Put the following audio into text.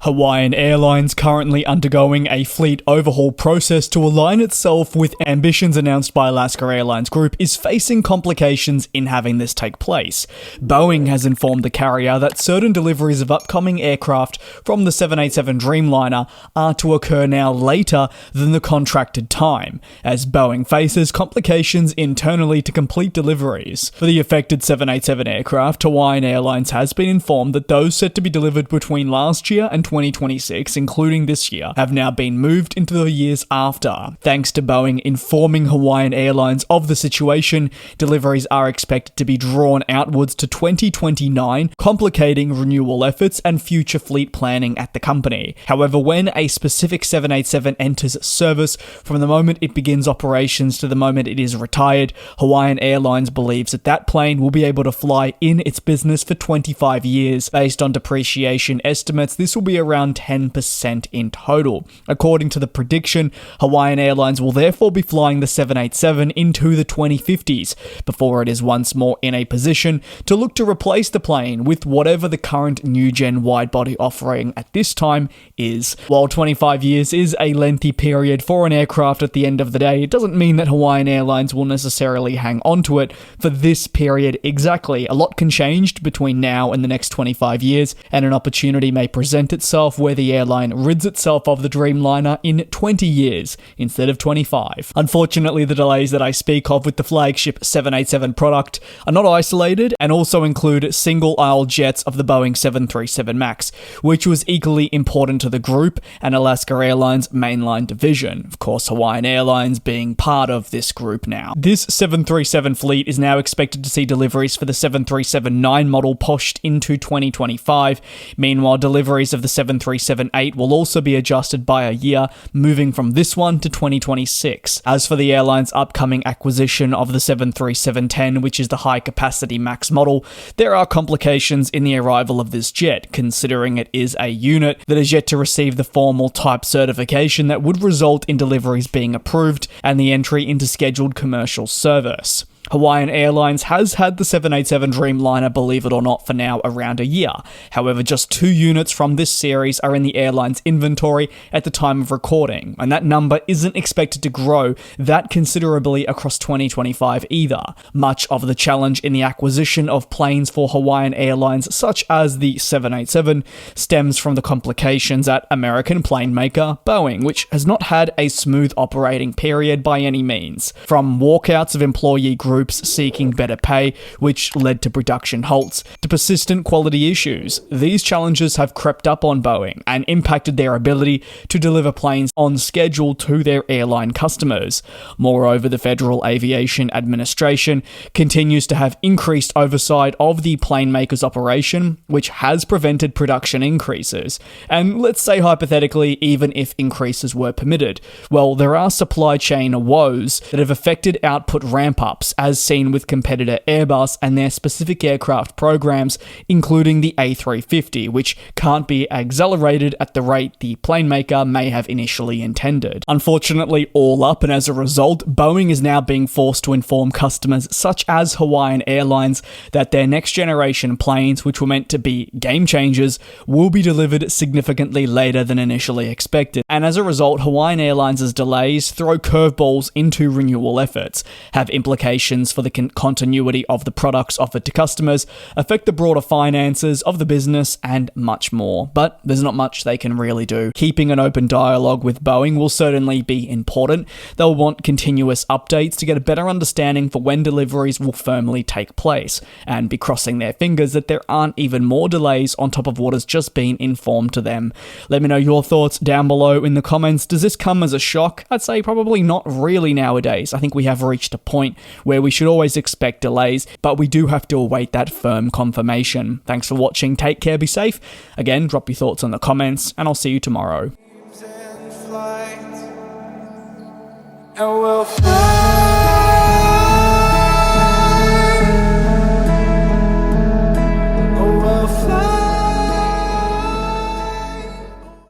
Hawaiian Airlines, currently undergoing a fleet overhaul process to align itself with ambitions announced by Alaska Airlines Group, is facing complications in having this take place. Boeing has informed the carrier that certain deliveries of upcoming aircraft from the 787 Dreamliner are to occur now later than the contracted time, as Boeing faces complications internally to complete deliveries. For the affected 787 aircraft, Hawaiian Airlines has been informed that those set to be delivered between last year and 2026, including this year, have now been moved into the years after. Thanks to Boeing informing Hawaiian Airlines of the situation, deliveries are expected to be drawn outwards to 2029, complicating renewal efforts and future fleet planning at the company. However, when a specific 787 enters service, from the moment it begins operations to the moment it is retired, Hawaiian Airlines believes that that plane will be able to fly in its business for 25 years. Based on depreciation estimates, this will be around 10% in total. According to the prediction, Hawaiian Airlines will therefore be flying the 787 into the 2050s, before it is once more in a position to look to replace the plane with whatever the current new-gen wide-body offering at this time is. While 25 years is a lengthy period for an aircraft at the end of the day, it doesn't mean that Hawaiian Airlines will necessarily hang on to it for this period exactly. A lot can change between now and the next 25 years, and an opportunity may present itself where the airline rids itself of the Dreamliner in 20 years instead of 25. Unfortunately, the delays that I speak of with the flagship 787 product are not isolated and also include single-aisle jets of the Boeing 737 MAX, which was equally important to the group and Alaska Airlines' mainline division. Of course, Hawaiian Airlines being part of this group now. This 737 fleet is now expected to see deliveries for the 737-9 model pushed into 2025. Meanwhile, deliveries of the 737-8 will also be adjusted by a year, moving from this one to 2026. As for the airline's upcoming acquisition of the 737-10, which is the high-capacity MAX model, there are complications in the arrival of this jet, considering it is a unit that is yet to receive the formal type certification that would result in deliveries being approved and the entry into scheduled commercial service. Hawaiian Airlines has had the 787 Dreamliner, believe it or not, for now around a year. However, just 2 units from this series are in the airline's inventory at the time of recording, and that number isn't expected to grow that considerably across 2025 either. Much of the challenge in the acquisition of planes for Hawaiian Airlines, such as the 787, stems from the complications at American plane maker Boeing, which has not had a smooth operating period by any means. From walkouts of employee groups seeking better pay, which led to production halts, to persistent quality issues. These challenges have crept up on Boeing and impacted their ability to deliver planes on schedule to their airline customers. Moreover, the Federal Aviation Administration continues to have increased oversight of the plane maker's operation, which has prevented production increases. And let's say hypothetically, even if increases were permitted, well, there are supply chain woes that have affected output ramp-ups, as seen with competitor Airbus and their specific aircraft programs, including the A350, which can't be accelerated at the rate the plane maker may have initially intended. Unfortunately, all up, and as a result, Boeing is now being forced to inform customers such as Hawaiian Airlines that their next generation planes, which were meant to be game changers, will be delivered significantly later than initially expected. And as a result, Hawaiian Airlines' delays throw curveballs into renewal efforts, have implications for the continuity of the products offered to customers, affect the broader finances of the business, and much more. But there's not much they can really do. Keeping an open dialogue with Boeing will certainly be important. They'll want continuous updates to get a better understanding for when deliveries will firmly take place, and be crossing their fingers that there aren't even more delays on top of what has just been informed to them. Let me know your thoughts down below in the comments. Does this come as a shock? I'd say probably not really nowadays. I think we have reached a point where we should always expect delays, but we do have to await that firm confirmation. Thanks for watching, take care, be safe. Again, drop your thoughts in the comments, and I'll see you tomorrow. And we'll fly.